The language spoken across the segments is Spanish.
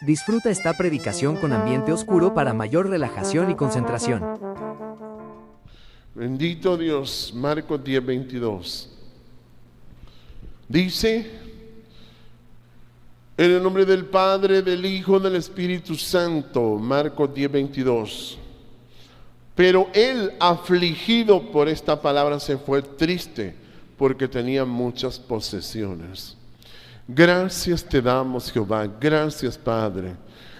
Disfruta esta predicación con ambiente oscuro para mayor relajación y concentración. Bendito Dios. Marcos 10:22. Dice: en el nombre del Padre, del Hijo, del Espíritu Santo. Marcos 10:22. Pero él, afligido por esta palabra, se fue triste, porque tenía muchas posesiones. Gracias te damos, Jehová. Gracias, Padre.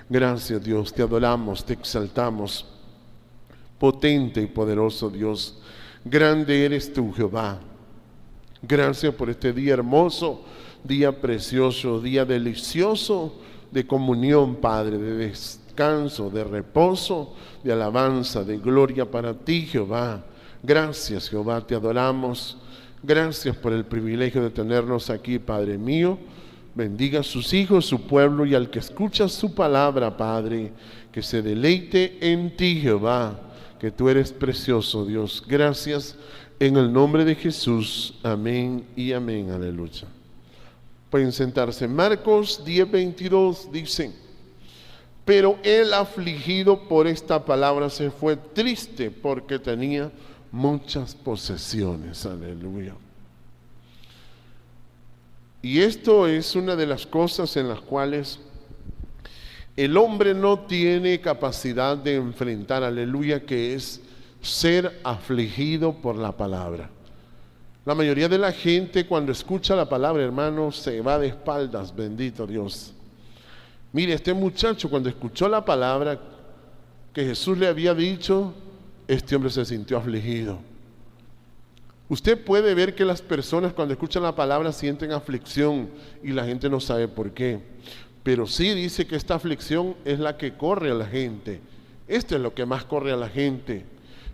Gracias, Dios. Te adoramos, te exaltamos. Potente y poderoso Dios. Grande eres tú, Jehová. Gracias por este día hermoso, día precioso, día delicioso de comunión, Padre, de descanso, de reposo, de alabanza, de gloria para ti, Jehová. Gracias, Jehová, te adoramos. Gracias por el privilegio de tenernos aquí, Padre mío. Bendiga a sus hijos, su pueblo, y al que escucha su palabra, Padre, que se deleite en ti, Jehová, que tú eres precioso, Dios. Gracias en el nombre de Jesús. Amén y amén. Aleluya. Pueden sentarse. Marcos 10:22 dice: pero él, afligido por esta palabra, se fue triste, porque tenía muchas posesiones. Aleluya. Y esto es una de las cosas en las cuales el hombre no tiene capacidad de enfrentar, aleluya, que es ser afligido por la palabra. La mayoría de la gente, cuando escucha la palabra, hermano, se va de espaldas. Bendito Dios. Mire, este muchacho, cuando escuchó la palabra que Jesús le había dicho, este hombre se sintió afligido. Usted puede ver que las personas, cuando escuchan la palabra, sienten aflicción, y la gente no sabe por qué. Pero sí dice que esta aflicción es la que corre a la gente. Esto es lo que más corre a la gente.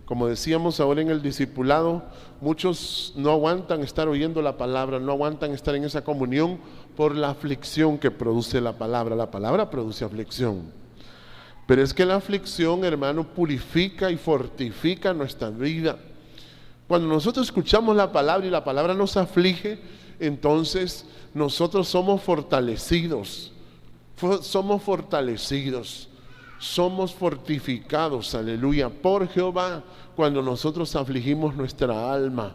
Como decíamos ahora en el discipulado, muchos no aguantan estar oyendo la palabra, no aguantan estar en esa comunión por la aflicción que produce la palabra. La palabra produce aflicción. Pero es que la aflicción, hermano, purifica y fortifica nuestra vida. Cuando nosotros escuchamos la palabra y la palabra nos aflige, entonces nosotros somos fortalecidos. Somos fortalecidos. Somos fortificados, aleluya, por Jehová, cuando nosotros afligimos nuestra alma.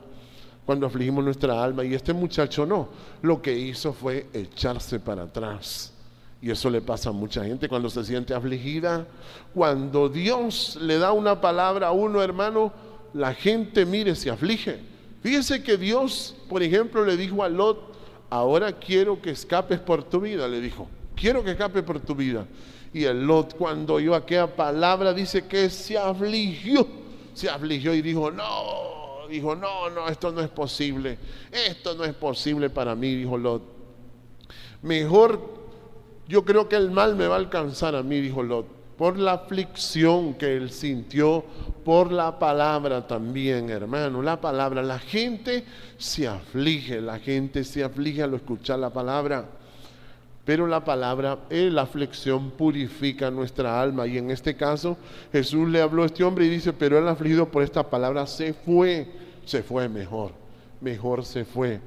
Cuando afligimos nuestra alma. Y este muchacho no, lo que hizo fue echarse para atrás. Y eso le pasa a mucha gente cuando se siente afligida. Cuando Dios le da una palabra a uno, hermano, la gente, mire, se aflige. Fíjese que Dios, por ejemplo, le dijo a Lot: ahora quiero que escapes por tu vida. Le dijo: quiero que escapes por tu vida. Y el Lot, cuando oyó aquella palabra, dice que se afligió y dijo: no, esto no es posible, para mí, dijo Lot. Mejor, yo creo que el mal me va a alcanzar a mí, dijo Lot, por la aflicción que él sintió, por la palabra también, hermano. La palabra, la gente se aflige al escuchar la palabra. Pero la palabra, la aflicción purifica nuestra alma. Y en este caso, Jesús le habló a este hombre y dice: pero él, afligido por esta palabra, se fue mejor se fue.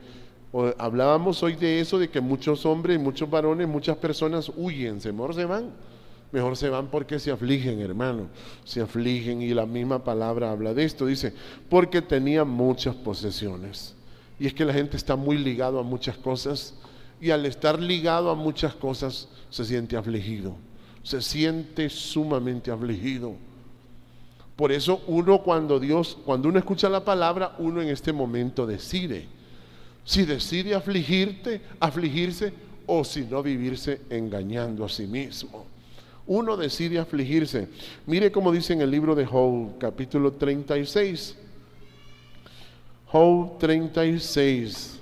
Hablábamos hoy de eso, de que muchos hombres, muchos varones, muchas personas huyen, mejor se van porque se afligen, hermano, se afligen. Y la misma palabra habla de esto, dice: porque tenía muchas posesiones. Y es que la gente está muy ligado a muchas cosas, y al estar ligado a muchas cosas se siente afligido, se siente sumamente afligido. Por eso cuando uno escucha la palabra, uno en este momento decide si decide afligirse, o si no, vivirse engañando a sí mismo. Uno decide afligirse. Mire cómo dice en el libro de Job, capítulo 36. Job 36.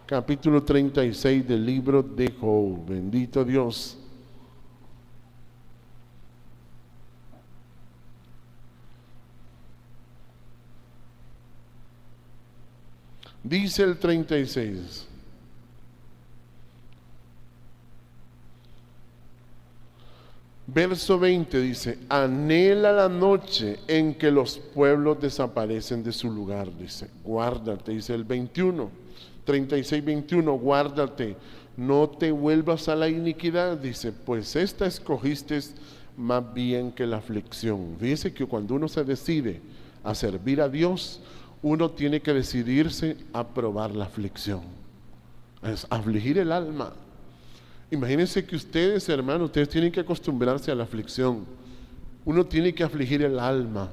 Capítulo 36 del libro de Job. Bendito Dios. Dice el 36: verso 20 dice: anhela la noche en que los pueblos desaparecen de su lugar. Dice: guárdate, dice el 21, 36, 21, guárdate, no te vuelvas a la iniquidad. Dice, pues esta escogiste más bien que la aflicción. Fíjese que cuando uno se decide a servir a Dios, uno tiene que decidirse a probar la aflicción, es afligir el alma. Imagínense que ustedes, hermanos, ustedes tienen que acostumbrarse a la aflicción. Uno tiene que afligir el alma,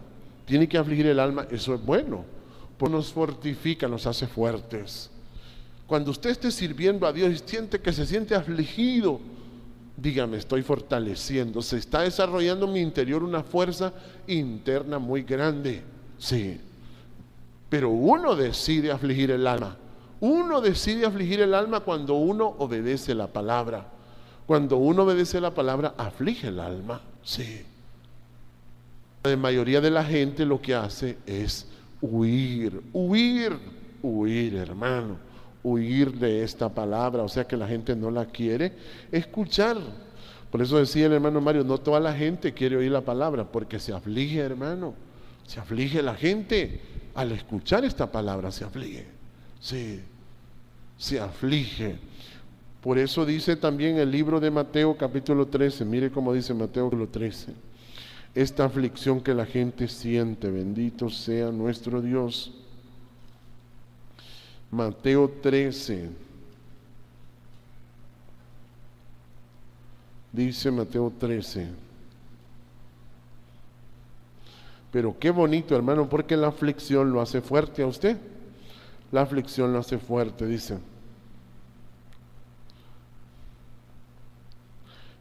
eso es bueno, porque nos fortifica, nos hace fuertes. Cuando usted esté sirviendo a Dios y siente que se siente afligido, dígame, estoy fortaleciendo, se está desarrollando en mi interior una fuerza interna muy grande. Sí, pero uno decide afligir el alma. Uno decide afligir el alma cuando uno obedece la palabra. Cuando uno obedece la palabra, aflige el alma. Sí. La mayoría de la gente lo que hace es huir, hermano. Huir de esta palabra, o sea que la gente no la quiere escuchar. Por eso decía el hermano Mario, no toda la gente quiere oír la palabra, porque se aflige, hermano. Se aflige la gente al escuchar esta palabra, se aflige. Sí, se aflige. Por eso dice también el libro de Mateo capítulo 13, mire cómo dice Mateo capítulo 13. Esta aflicción que la gente siente, bendito sea nuestro Dios. Mateo 13. Dice Mateo 13. Pero qué bonito, hermano, porque la aflicción lo hace fuerte a usted. La aflicción lo hace fuerte, dice.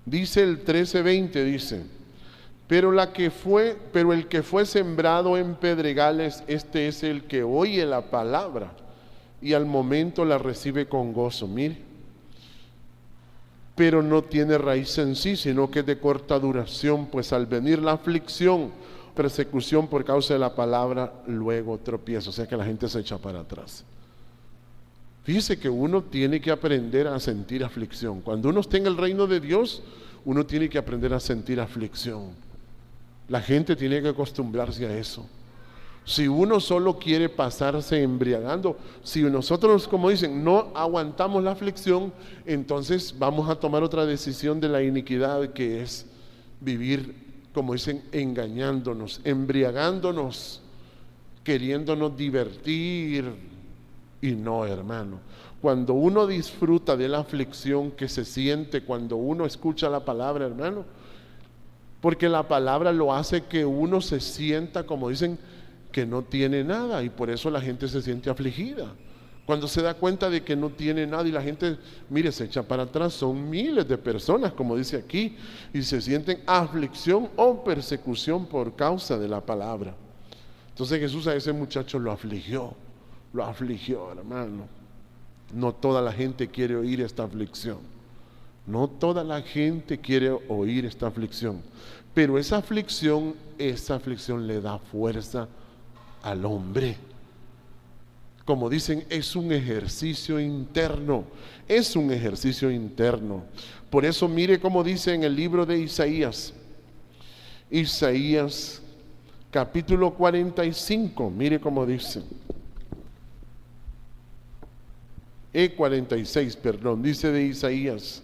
Dice el 13:20, dice, pero el que fue sembrado en pedregales, este es el que oye la palabra y al momento la recibe con gozo. Mire, pero no tiene raíz en sí, sino que es de corta duración, pues al venir la aflicción, persecución por causa de la palabra, luego tropieza. O sea que la gente se echa para atrás. Fíjese que uno tiene que aprender a sentir aflicción. Cuando uno esté en el reino de Dios, uno tiene que aprender a sentir aflicción. La gente tiene que acostumbrarse a eso. Si uno solo quiere pasarse embriagando, si nosotros, como dicen, no aguantamos la aflicción, entonces vamos a tomar otra decisión de la iniquidad, que es vivir, como dicen, engañándonos, embriagándonos, queriéndonos divertir. Y no, hermano, cuando uno disfruta de la aflicción que se siente cuando uno escucha la palabra, hermano, porque la palabra lo hace que uno se sienta, como dicen, que no tiene nada, y por eso la gente se siente afligida. Cuando se da cuenta de que no tiene nada y la gente, mire, se echa para atrás, son miles de personas, como dice aquí, y se sienten aflicción o persecución por causa de la palabra. Entonces Jesús a ese muchacho lo afligió, hermano. No toda la gente quiere oír esta aflicción. No toda la gente quiere oír esta aflicción. Pero esa aflicción le da fuerza al hombre. Como dicen, es un ejercicio interno. Por eso mire cómo dice en el libro de Isaías. Isaías capítulo 45, mire cómo dice. 46, perdón, dice de Isaías.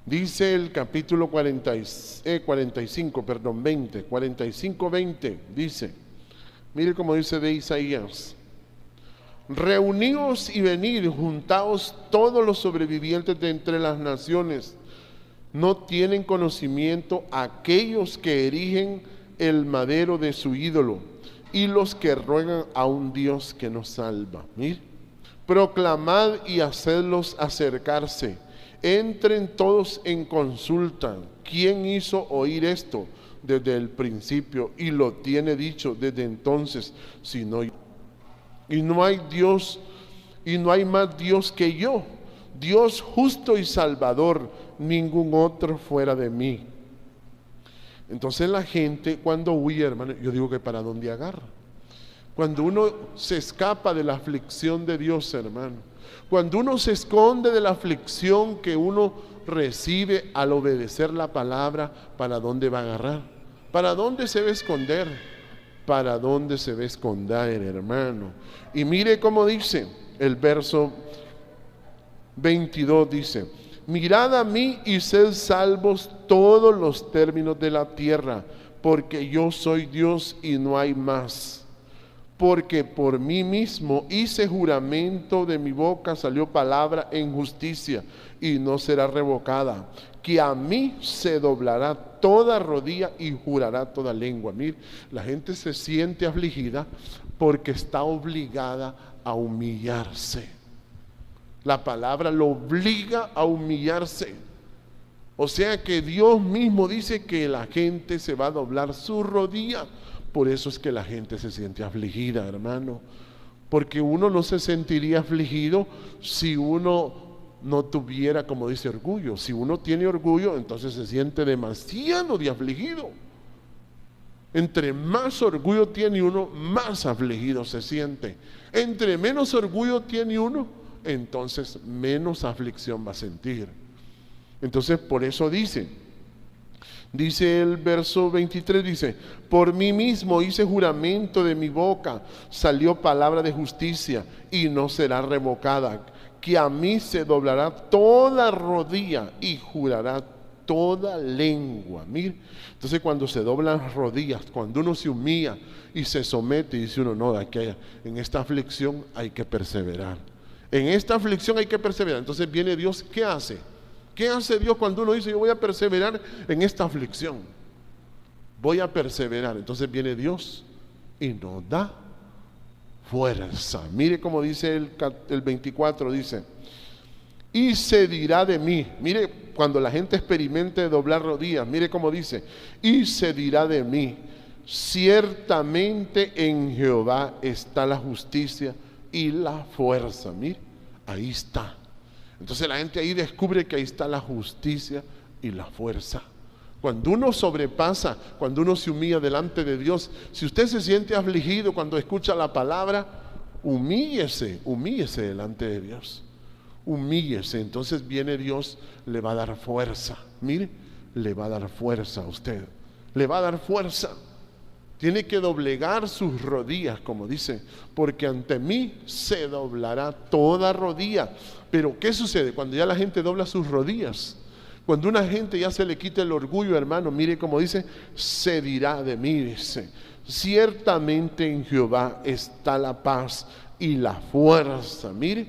Dice el capítulo 45, perdón, 20, 45, 20, dice, mire cómo dice de Isaías. Reuníos y venid, juntaos todos los sobrevivientes de entre las naciones. No tienen conocimiento aquellos que erigen el madero de su ídolo y los que ruegan a un Dios que nos salva. Mire, proclamad y hacedlos acercarse. Entren todos en consulta. ¿Quién hizo oír esto desde el principio y lo tiene dicho desde entonces, sino yo? Y no hay Dios, y no hay más Dios que yo, Dios justo y salvador, ningún otro fuera de mí. Entonces la gente cuando huye, hermano, yo digo que para dónde agarra. Cuando uno se escapa de la aflicción de Dios, hermano, cuando uno se esconde de la aflicción que uno recibe al obedecer la palabra, ¿para dónde va a agarrar? ¿Para dónde se va a esconder? ¿Para dónde se va a esconder, hermano? Y mire cómo dice el verso 22, dice: mirad a mí y sed salvos todos los términos de la tierra, porque yo soy Dios y no hay más. Porque por mí mismo hice juramento, de mi boca salió palabra en justicia y no será revocada, que a mí se doblará toda rodilla y jurará toda lengua. Mire, la gente se siente afligida porque está obligada a humillarse. La palabra lo obliga a humillarse. O sea que Dios mismo dice que la gente se va a doblar su rodilla. Por eso es que la gente se siente afligida, hermano. Porque uno no se sentiría afligido si uno no tuviera, como dice, orgullo. Si uno tiene orgullo, entonces se siente demasiado de afligido. Entre más orgullo tiene uno, más afligido se siente. Entre menos orgullo tiene uno, entonces menos aflicción va a sentir. Entonces por eso dice el verso 23, dice: por mí mismo hice juramento, de mi boca salió palabra de justicia y no será revocada, que a mí se doblará toda rodilla y jurará toda lengua. Mire, entonces cuando se doblan las rodillas, cuando uno se humilla y se somete, y dice uno: no, en esta aflicción hay que perseverar, en esta aflicción hay que perseverar. Entonces viene Dios, ¿qué hace? ¿Qué hace Dios cuando uno dice: yo voy a perseverar en esta aflicción? Voy a perseverar. Entonces viene Dios y nos da fuerza. Mire cómo dice el 24, dice: y se dirá de mí. Mire, cuando la gente experimente doblar rodillas, mire cómo dice: y se dirá de mí, ciertamente en Jehová está la justicia y la fuerza. Mire, ahí está. Entonces la gente ahí descubre que ahí está la justicia y la fuerza. Cuando uno sobrepasa, cuando uno se humilla delante de Dios, si usted se siente afligido cuando escucha la palabra, humíllese delante de Dios. Humíllese, entonces viene Dios, le va a dar fuerza. Mire, le va a dar fuerza a usted. Le va a dar fuerza. Tiene que doblegar sus rodillas, como dice, porque ante mí se doblará toda rodilla. Pero ¿qué sucede cuando ya la gente dobla sus rodillas? Cuando una gente ya se le quita el orgullo, hermano, mire cómo dice: se dirá de mí, dice: ciertamente en Jehová está la paz y la fuerza. Mire,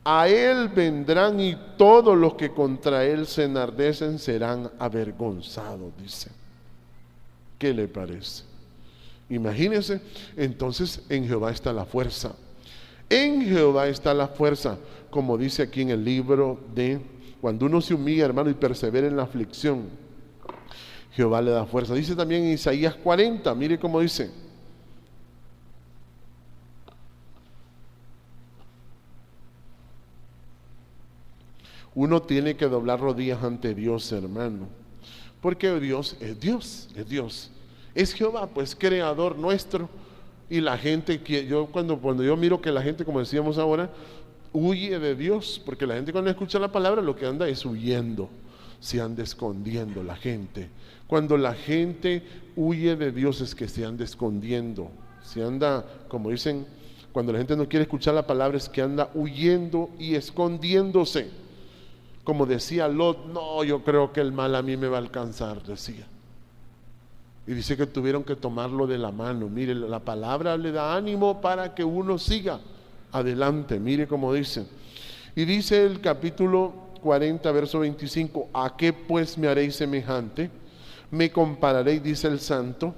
a él vendrán y todos los que contra él se enardecen serán avergonzados, dice. ¿Qué le parece? Imagínense, entonces en Jehová está la fuerza. En Jehová está la fuerza, como dice aquí en el libro de, cuando uno se humilla, hermano, y persevera en la aflicción, Jehová le da fuerza. Dice también en Isaías 40, mire cómo dice: uno tiene que doblar rodillas ante Dios, hermano, porque Dios es Dios, es Dios. Es Jehová, pues, creador nuestro. Y la gente, cuando yo miro que la gente, como decíamos ahora, huye de Dios, porque la gente cuando escucha la palabra lo que anda es huyendo, se anda escondiendo la gente. Cuando la gente huye de Dios es que se anda escondiendo, se anda, como dicen, cuando la gente no quiere escuchar la palabra es que anda huyendo y escondiéndose. Como decía Lot: no, yo creo que el mal a mí me va a alcanzar, decía. Y dice que tuvieron que tomarlo de la mano. Mire, la palabra le da ánimo para que uno siga adelante. Mire cómo dice. Y dice el capítulo 40, verso 25: ¿a qué pues me haréis semejante? Me compararéis, dice el santo.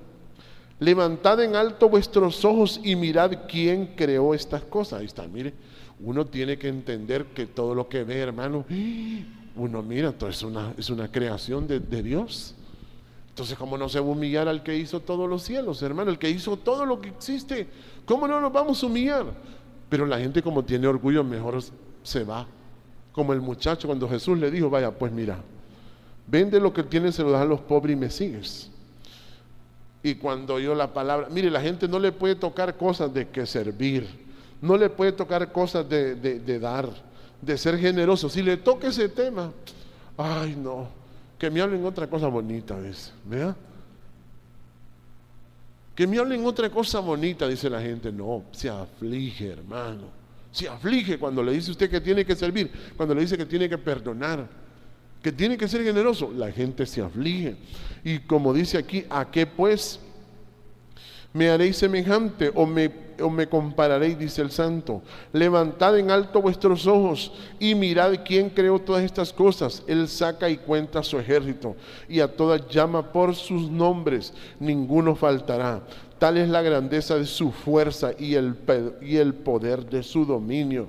Levantad en alto vuestros ojos y mirad quién creó estas cosas. Ahí está, mire. Uno tiene que entender que todo lo que ve, hermano, uno mira, entonces es una creación de Dios. Entonces, ¿cómo no se va a humillar al que hizo todos los cielos, hermano? El que hizo todo lo que existe. ¿Cómo no nos vamos a humillar? Pero la gente, como tiene orgullo, mejor se va. Como el muchacho cuando Jesús le dijo: vaya, pues mira, vende lo que tienes, se lo das a los pobres y me sigues. Y cuando oyó la palabra, mire, la gente no le puede tocar cosas de que servir, no le puede tocar cosas de dar, de ser generoso. Si le toca ese tema, ay no, que me hablen otra cosa bonita a veces, ¿verdad? Que me hablen otra cosa bonita, dice la gente. No, se aflige, hermano. Se aflige cuando le dice usted que tiene que servir, cuando le dice que tiene que perdonar, que tiene que ser generoso. La gente se aflige. Y como dice aquí, ¿a qué pues me haréis semejante o me compararéis? Dice el santo. Levantad en alto vuestros ojos y mirad quién creó todas estas cosas. Él saca y cuenta su ejército y a todas llama por sus nombres, ninguno faltará. Tal es la grandeza de su fuerza y el poder de su dominio.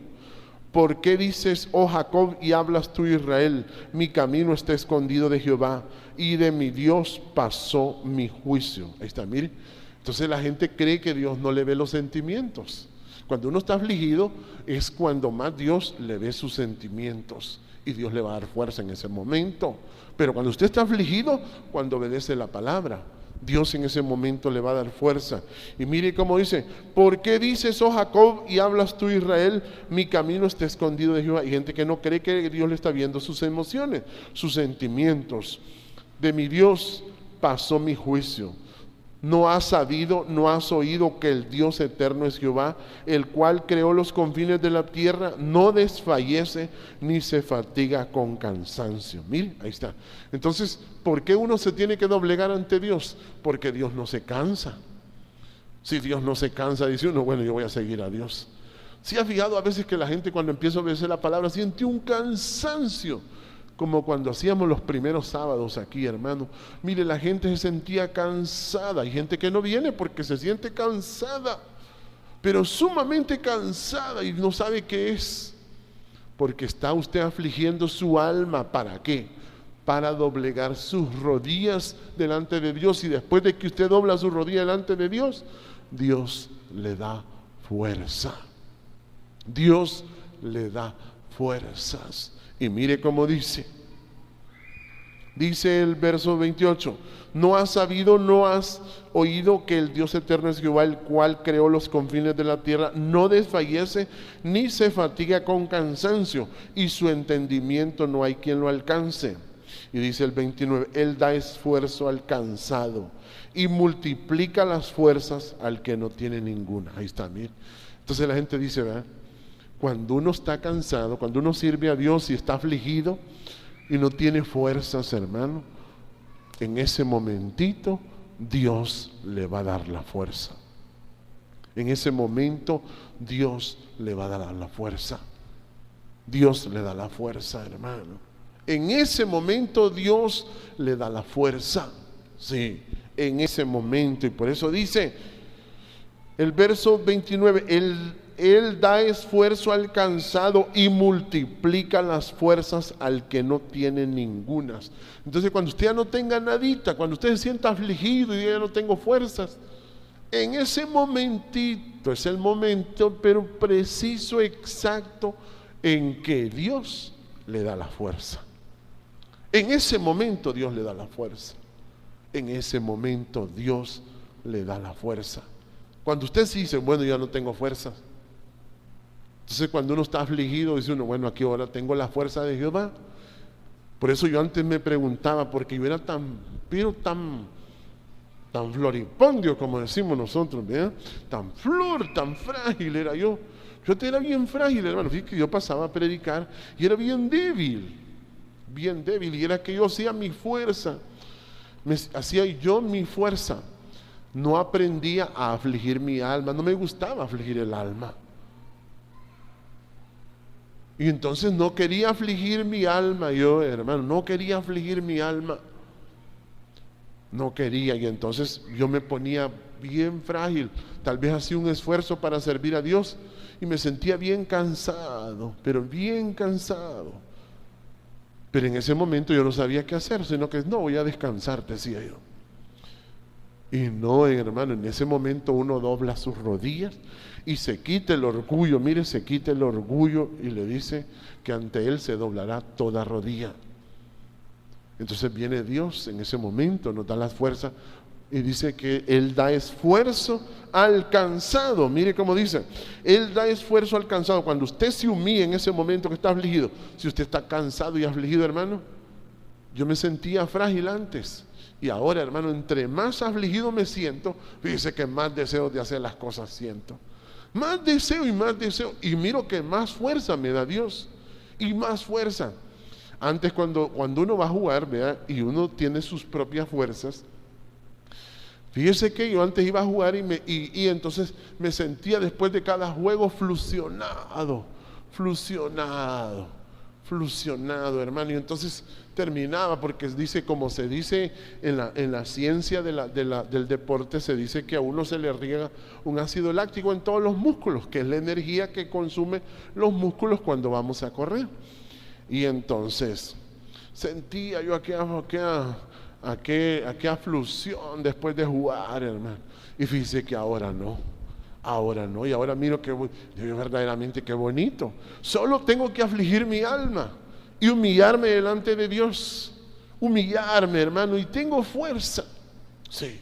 ¿Por qué dices, oh Jacob, y hablas tú, Israel? Mi camino está escondido de Jehová y de mi Dios pasó mi juicio. Ahí está, mire. Entonces la gente cree que Dios no le ve los sentimientos. Cuando uno está afligido es cuando más Dios le ve sus sentimientos y Dios le va a dar fuerza en ese momento. Pero cuando usted está afligido, cuando obedece la palabra, Dios en ese momento le va a dar fuerza. Y mire cómo dice, ¿por qué dices, oh Jacob, y hablas tú, Israel? Mi camino está escondido de Jehová. Hay gente que no cree que Dios le está viendo sus emociones, sus sentimientos. De mi Dios pasó mi juicio. ¿No has sabido, no has oído que el Dios eterno es Jehová, el cual creó los confines de la tierra? No desfallece ni se fatiga con cansancio. Mire, ahí está. Entonces, ¿por qué uno se tiene que doblegar ante Dios? Porque Dios no se cansa. Si Dios no se cansa, dice uno, bueno, yo voy a seguir a Dios. ¿Sí ha fijado a veces que la gente cuando empieza a obedecer la palabra siente un cansancio? Como cuando hacíamos los primeros sábados aquí, hermano. Mire, la gente se sentía cansada. Hay gente que no viene porque se siente cansada, pero sumamente cansada y no sabe qué es. Porque está usted afligiendo su alma. ¿Para qué? Para doblegar sus rodillas delante de Dios. Y después de que usted dobla su rodilla delante de Dios, Dios le da fuerza. Dios le da fuerzas. Y mire cómo dice el verso 28, ¿no has sabido, no has oído que el Dios eterno es Jehová, el cual creó los confines de la tierra? No desfallece ni se fatiga con cansancio, y su entendimiento no hay quien lo alcance. Y dice el 29, Él da esfuerzo al cansado y multiplica las fuerzas al que no tiene ninguna. Ahí está, mire. Entonces la gente dice, ¿verdad? Cuando uno está cansado, cuando uno sirve a Dios y está afligido y no tiene fuerzas, hermano, en ese momentito Dios le va a dar la fuerza. En ese momento Dios le va a dar la fuerza. Dios le da la fuerza, hermano. En ese momento Dios le da la fuerza. Sí, en ese momento. Y por eso dice el verso 29, Él da esfuerzo al cansado y multiplica las fuerzas al que no tiene ningunas. Entonces cuando usted ya no tenga nadita, cuando usted se sienta afligido y ya no tengo fuerzas, en ese momentito, es el momento pero preciso, exacto, en que Dios le da la fuerza. En ese momento Dios le da la fuerza. En ese momento Dios le da la fuerza. Cuando usted se dice, bueno, ya no tengo fuerzas. Entonces cuando uno está afligido, dice uno, bueno, aquí ahora tengo la fuerza de Jehová. Por eso yo antes me preguntaba, porque yo era tan floripondio, como decimos nosotros, ¿verdad? Tan frágil era yo. Yo era bien frágil, hermano. Fíjate que yo pasaba a predicar y era bien débil, y era que yo hacía mi fuerza, hacía yo mi fuerza. No aprendía a afligir mi alma, no me gustaba afligir el alma. Y entonces no quería afligir mi alma, yo, hermano, no quería afligir mi alma. No quería, y entonces yo me ponía bien frágil. Tal vez hacía un esfuerzo para servir a Dios y me sentía bien cansado, pero bien cansado. Pero en ese momento yo no sabía qué hacer, sino que no, voy a descansar, decía yo. Y no, hermano, en ese momento uno dobla sus rodillas y se quita el orgullo. Mire, se quita el orgullo y le dice que ante Él se doblará toda rodilla. Entonces viene Dios en ese momento, nos da la fuerza Y dice que Él da esfuerzo al cansado. Mire cómo dice, Él da esfuerzo al cansado. Cuando usted se humilla en ese momento que está afligido, si usted está cansado y afligido, hermano, yo me sentía frágil antes. Y ahora, hermano, entre más afligido me siento, fíjese que más deseo de hacer las cosas siento. Más deseo y más deseo. Y miro que más fuerza me da Dios. Y más fuerza. Antes cuando uno va a jugar, ¿verdad? Y uno tiene sus propias fuerzas. Fíjese que yo antes iba a jugar y entonces me sentía después de cada juego fusionado, hermano. Y entonces terminaba, porque dice, como se dice en la ciencia del deporte, se dice que a uno se le riega un ácido láctico en todos los músculos, que es la energía que consume los músculos cuando vamos a correr. Y entonces sentía yo aquella aflusión después de jugar, hermano. Y fíjese que ahora no, y ahora miro que verdaderamente qué bonito. Solo tengo que afligir mi alma y humillarme delante de Dios, humillarme, hermano, y tengo fuerza. Sí,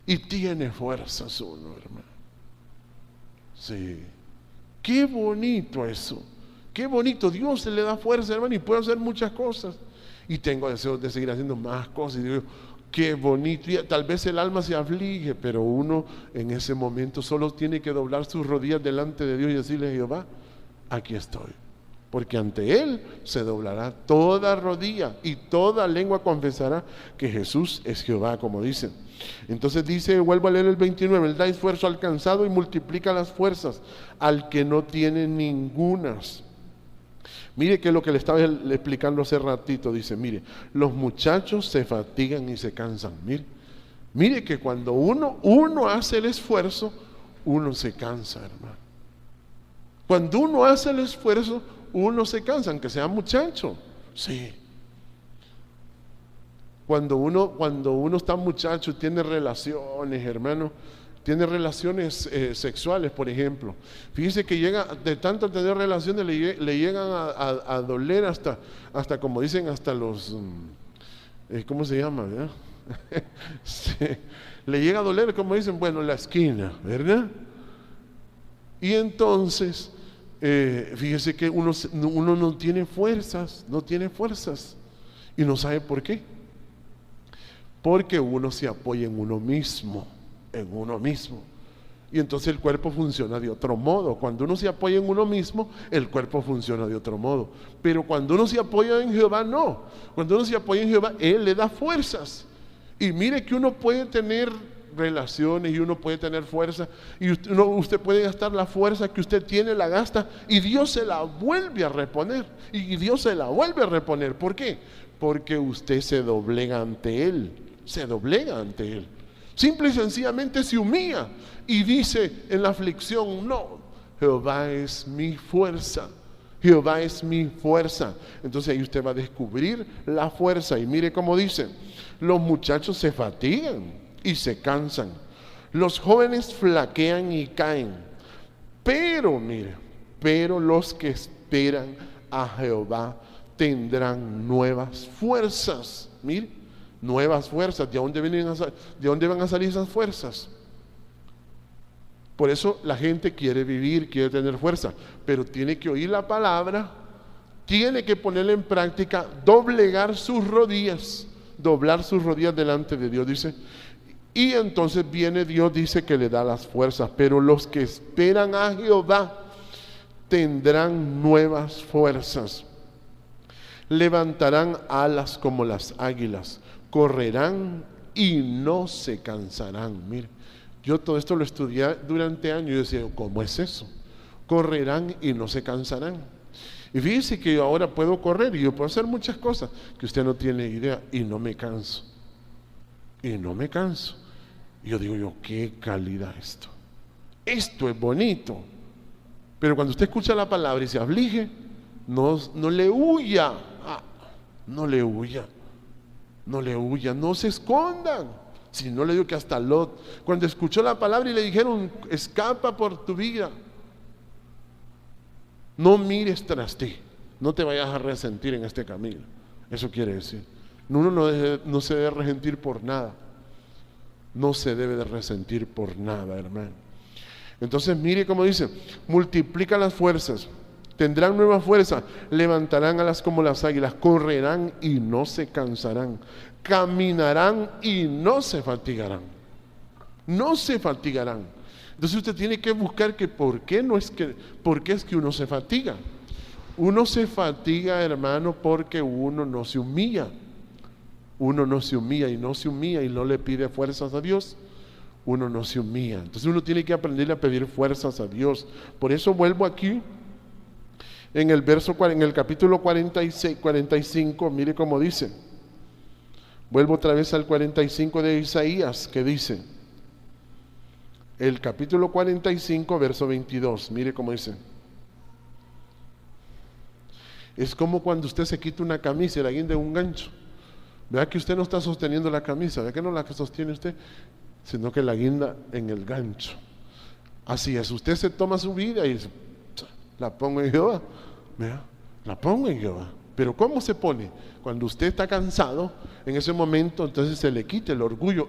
y tiene fuerzas uno, hermano. Sí, qué bonito eso, qué bonito. Dios se le da fuerza, hermano, y puede hacer muchas cosas. Y tengo deseos de seguir haciendo más cosas. Y digo, qué bonito. Y tal vez el alma se aflige, pero uno en ese momento solo tiene que doblar sus rodillas delante de Dios y decirle: Jehová, aquí estoy. Porque ante Él se doblará toda rodilla y toda lengua confesará que Jesús es Jehová, como dicen. Entonces dice, vuelvo a leer el 29, Él da esfuerzo al cansado y multiplica las fuerzas al que no tiene ningunas. Mire que lo que le estaba explicando hace ratito, dice, mire, los muchachos se fatigan y se cansan. Mire que cuando uno hace el esfuerzo, uno se cansa, hermano. Cuando uno hace el esfuerzo, uno se cansa, aunque sea muchacho. Sí. Cuando uno está muchacho, tiene relaciones, hermano, tiene relaciones sexuales, por ejemplo. Fíjese que de tanto tener relaciones le llegan a doler hasta como dicen, hasta los, ¿cómo se llama? Sí, le llega a doler, como dicen, bueno, la esquina, ¿verdad? Y entonces, fíjese que uno no tiene fuerzas, y no sabe por qué. Porque uno se apoya en uno mismo. Y entonces el cuerpo funciona de otro modo. Cuando uno se apoya en uno mismo, el cuerpo funciona de otro modo. Pero cuando uno se apoya en Jehová, no. Cuando uno se apoya en Jehová, Él le da fuerzas. Y mire que uno puede tener relaciones y uno puede tener fuerza, y usted puede gastar la fuerza que usted tiene, la gasta, y Dios se la vuelve a reponer. ¿Por qué? Porque usted se doblega ante Él. Simple y sencillamente se humilla y dice en la aflicción: no, Jehová es mi fuerza. Entonces ahí usted va a descubrir la fuerza. Y mire cómo dice: los muchachos se fatigan y se cansan, los jóvenes flaquean y caen, pero los que esperan a Jehová tendrán nuevas fuerzas. Mire, nuevas fuerzas. ¿De dónde van a salir esas fuerzas? Por eso la gente quiere vivir, quiere tener fuerza, pero tiene que oír la palabra, tiene que ponerla en práctica, doblar sus rodillas delante de Dios, dice. Y entonces viene Dios, dice que le da las fuerzas. Pero los que esperan a Jehová tendrán nuevas fuerzas, levantarán alas como las águilas, correrán y no se cansarán. Mire, yo todo esto lo estudié durante años y yo decía: ¿cómo es eso? Correrán y no se cansarán. Y fíjese que yo ahora puedo correr y yo puedo hacer muchas cosas que usted no tiene idea, y no me canso. Y yo digo, qué calidad esto es bonito. Pero cuando usted escucha la palabra y se aflige, no le huya, no se escondan. Si no, le digo que hasta Lot, cuando escuchó la palabra y le dijeron: escapa por tu vida, no mires tras ti, no te vayas a resentir en este camino. Eso quiere decir, uno no se debe resentir por nada. no se debe de resentir por nada, hermano. Entonces mire cómo dice, multiplica las fuerzas, tendrán nueva fuerza, levantarán alas como las águilas, correrán y no se cansarán, caminarán y no se fatigarán. No se fatigarán. Entonces usted tiene que buscar que por qué es que uno se fatiga. Uno se fatiga, hermano, porque uno no se humilla. Uno no se humilla y no le pide fuerzas a Dios. Uno no se humilla. Entonces uno tiene que aprender a pedir fuerzas a Dios. Por eso vuelvo aquí en el capítulo 45, mire cómo dice. Vuelvo otra vez al 45 de Isaías, que dice, el capítulo 45, verso 22, mire cómo dice. Es como cuando usted se quita una camisa y la guinda de un gancho. Vea que usted no está sosteniendo la camisa, vea que no la sostiene usted, sino que la guinda en el gancho. Así es, usted se toma su vida y dice, la pongo en Jehová, vea, la pongo en Jehová. Pero ¿cómo se pone? Cuando usted está cansado, en ese momento entonces se le quita el orgullo.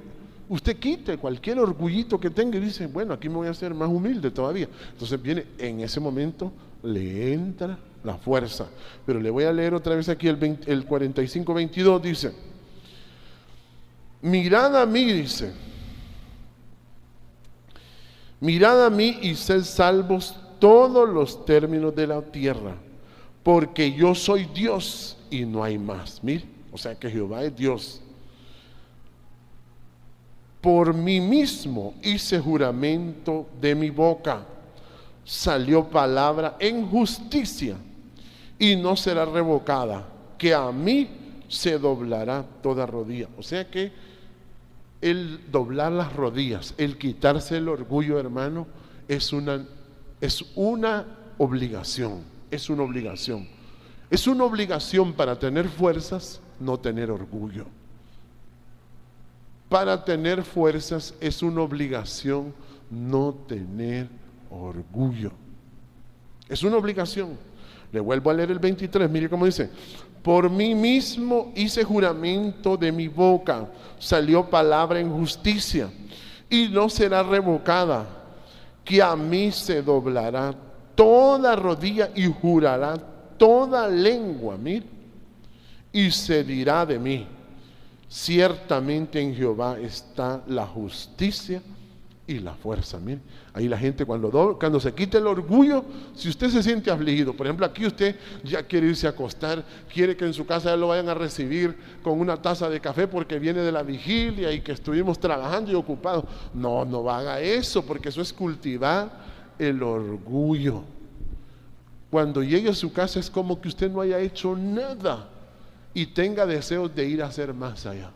Usted quite cualquier orgullito que tenga y dice, bueno, aquí me voy a hacer más humilde todavía. Entonces viene, en ese momento le entra la fuerza. Pero le voy a leer otra vez aquí el 45:22, dice, mirad a mí, dice, mirad a mí y sed salvos todos los términos de la tierra, porque yo soy Dios y no hay más. Mire, o sea que Jehová es Dios. Por mí mismo hice juramento, de mi boca salió palabra en justicia y no será revocada, que a mí se doblará toda rodilla. O sea que el doblar las rodillas, el quitarse el orgullo, hermano, es una obligación. Es una obligación. Es una obligación para tener fuerzas, no tener orgullo. Para tener fuerzas es una obligación no tener orgullo. Es una obligación. Le vuelvo a leer el 23, mire cómo dice. Por mí mismo hice juramento, de mi boca salió palabra en justicia y no será revocada, que a mí se doblará toda rodilla y jurará toda lengua, mire, y se dirá de mí, ciertamente en Jehová está la justicia y la fuerza. Mire, ahí la gente cuando se quita el orgullo, si usted se siente afligido, por ejemplo aquí usted ya quiere irse a acostar, quiere que en su casa ya lo vayan a recibir con una taza de café porque viene de la vigilia y que estuvimos trabajando y ocupados. No haga eso, porque eso es cultivar el orgullo. Cuando llegue a su casa es como que usted no haya hecho nada y tenga deseos de ir a hacer más allá.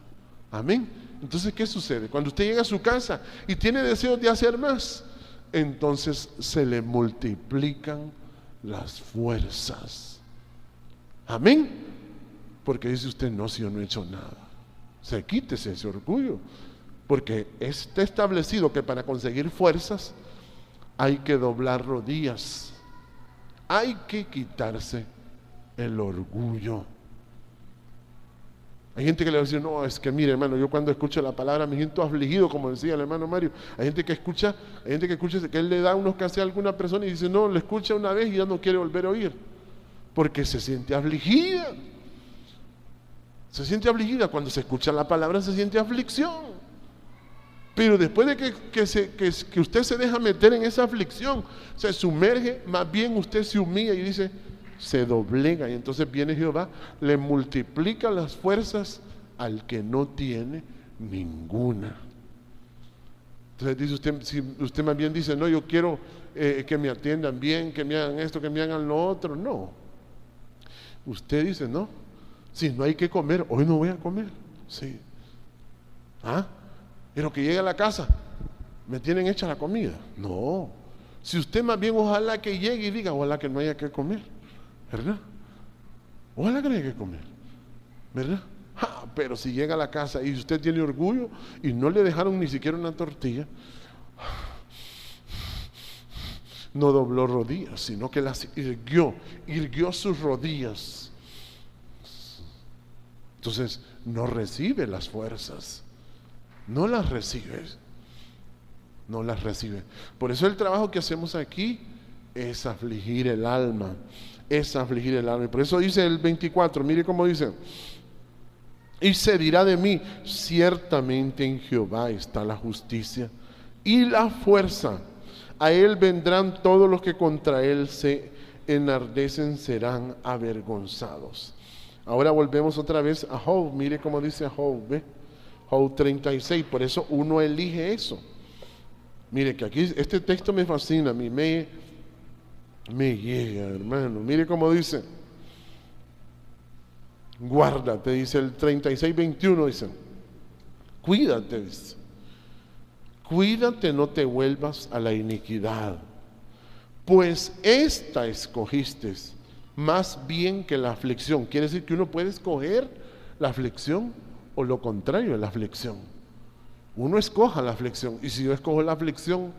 Amén. Entonces, ¿qué sucede? Cuando usted llega a su casa y tiene deseos de hacer más, entonces se le multiplican las fuerzas. Amén. Porque dice usted, no, si yo no he hecho nada. Quítese ese orgullo. Porque está establecido que para conseguir fuerzas hay que doblar rodillas. Hay que quitarse el orgullo. Hay gente que le va a decir, no, es que mire, hermano, yo cuando escucho la palabra me siento afligido, como decía el hermano Mario. Hay gente que escucha que él le da unos casos a alguna persona y dice, no, le escucha una vez y ya no quiere volver a oír, porque se siente afligida. Se siente afligida. Cuando se escucha la palabra se siente aflicción. Pero después de que usted se deja meter en esa aflicción, se sumerge, más bien usted se humilla y dice, se doblega, y entonces viene Jehová, le multiplica las fuerzas al que no tiene ninguna. Entonces dice usted, si usted más bien dice, no, yo quiero que me atiendan bien, que me hagan esto, que me hagan lo otro, no. Usted dice, no, si no hay que comer, hoy no voy a comer. Sí. Pero que llegue a la casa, me tienen hecha la comida. No. Si usted más bien ojalá que llegue y diga, ojalá que no haya que comer, ¿verdad? Ojalá que no haya que comer, ¿verdad? Pero si llega a la casa y usted tiene orgullo y no le dejaron ni siquiera una tortilla, no dobló rodillas, sino que las irguió sus rodillas. Entonces no recibe las fuerzas. no las recibes. No las recibes. Por eso el trabajo que hacemos aquí es afligir el alma. Es afligir el alma. Y por eso dice el 24, mire cómo dice: y se dirá de mí, ciertamente en Jehová está la justicia y la fuerza. A él vendrán todos los que contra él se enardecen, serán avergonzados. Ahora volvemos otra vez a Job. Mire cómo dice Job, ¿ve? Job 36. Por eso uno elige eso. Mire que aquí este texto me fascina, a mí me llega, hermano. Mire cómo dice: guárdate, dice el 36:21, dice: cuídate, dice, cuídate, no te vuelvas a la iniquidad, pues esta escogiste más bien que la aflicción. Quiere decir que uno puede escoger la aflicción o lo contrario de la aflicción. Uno escoja la aflicción, y si yo escojo la aflicción,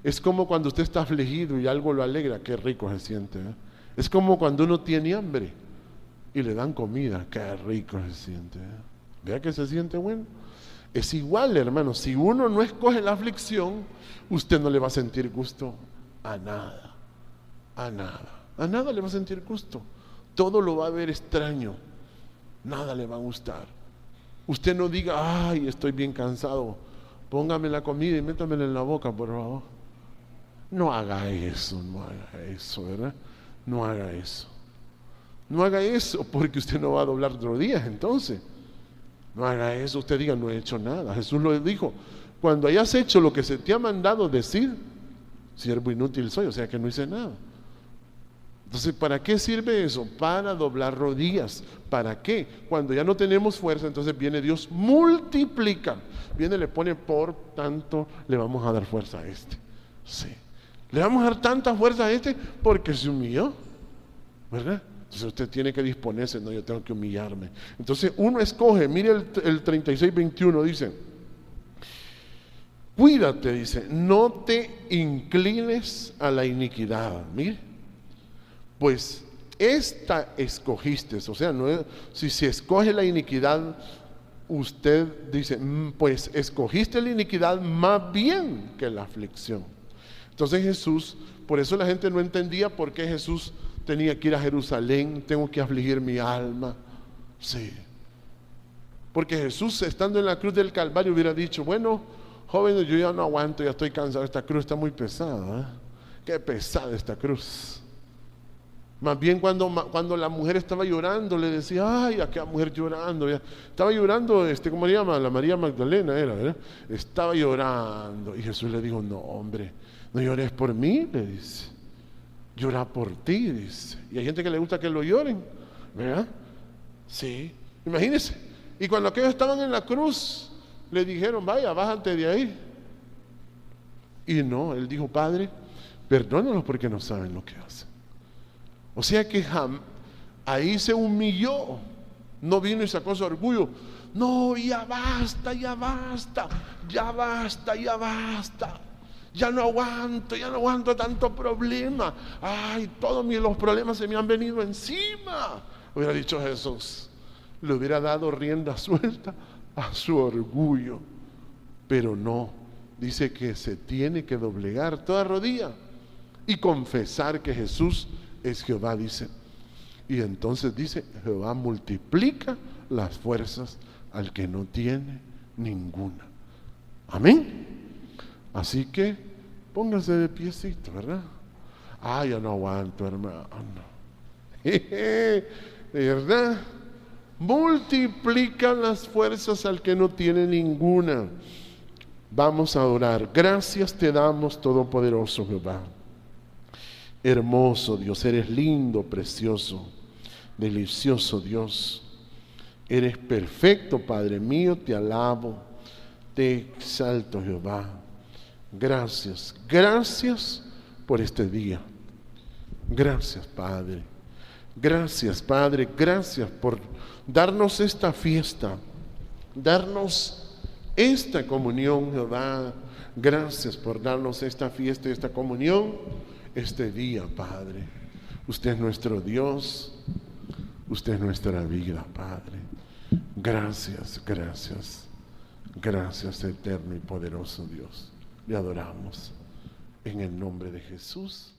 es como cuando usted está afligido y algo lo alegra. Qué rico se siente, ¿eh? Es como cuando uno tiene hambre y le dan comida. Qué rico se siente, ¿eh? Vea que se siente bueno. Es igual, hermano, si uno no escoge la aflicción, usted no le va a sentir gusto a nada, a nada le va a sentir gusto. Todo lo va a ver extraño, nada le va a gustar. Usted no diga: ay, estoy bien cansado, póngame la comida y métamela en la boca, por favor. No haga eso, ¿verdad? No haga eso. No haga eso, porque usted no va a doblar rodillas entonces. No haga eso. Usted diga: no he hecho nada. Jesús lo dijo: cuando hayas hecho lo que se te ha mandado decir, siervo inútil soy, o sea que no hice nada. Entonces, ¿para qué sirve eso? Para doblar rodillas. ¿Para qué? Cuando ya no tenemos fuerza, entonces viene Dios, multiplica. Viene, le pone: por tanto, le vamos a dar fuerza a este. Sí. Le vamos a dar tanta fuerza a este porque se humilló, ¿verdad? Entonces usted tiene que disponerse: no, yo tengo que humillarme. Entonces uno escoge. Mire el 36:21 dice: cuídate, dice, no te inclines a la iniquidad. Mire, pues esta escogiste. O sea, no es, si se escoge la iniquidad, usted dice: pues escogiste la iniquidad más bien que la aflicción. Entonces Jesús, por eso la gente no entendía por qué Jesús tenía que ir a Jerusalén. Tengo que afligir mi alma. Sí. Porque Jesús, estando en la cruz del Calvario, hubiera dicho: bueno, jóvenes, yo ya no aguanto, ya estoy cansado, esta cruz está muy pesada, ¿eh? Qué pesada esta cruz. Más bien cuando la mujer estaba llorando, le decía: ay, aquella mujer llorando. Estaba llorando, ¿cómo se llama? La María Magdalena era, ¿verdad? Estaba llorando. Y Jesús le dijo: no, hombre, no llores por mí, le dice. Llora por ti, dice. Y hay gente que le gusta que lo lloren, ¿verdad? Sí, imagínense. Y cuando aquellos estaban en la cruz, le dijeron: vaya, bájate de ahí. Y no, él dijo: Padre, perdónalos porque no saben lo que hacen. O sea que ahí se humilló. No vino y sacó su orgullo. No, ya basta, ya basta, ya basta, ya basta. Ya no aguanto tanto problema. Ay, todos los problemas se me han venido encima. Hubiera dicho Jesús, le hubiera dado rienda suelta a su orgullo. Pero no, dice que se tiene que doblegar toda rodilla y confesar que Jesús es Jehová, dice. Y entonces dice: Jehová multiplica las fuerzas al que no tiene ninguna. Amén. Así que póngase de piecito, ¿verdad? Ya no aguanto, hermano. ¿Verdad? Multiplica las fuerzas al que no tiene ninguna. Vamos a orar. Gracias te damos, todopoderoso Jehová. Hermoso Dios, eres lindo, precioso, delicioso Dios. Eres perfecto, Padre mío, te alabo, te exalto, Jehová. Gracias, gracias por este día. Gracias, Padre. Gracias, Padre, gracias por darnos esta fiesta, darnos esta comunión, Jehová. Gracias por darnos esta fiesta y esta comunión este día, Padre. Usted es nuestro Dios, usted es nuestra vida, Padre. Gracias, gracias. Gracias, eterno y poderoso Dios. Le adoramos en el nombre de Jesús.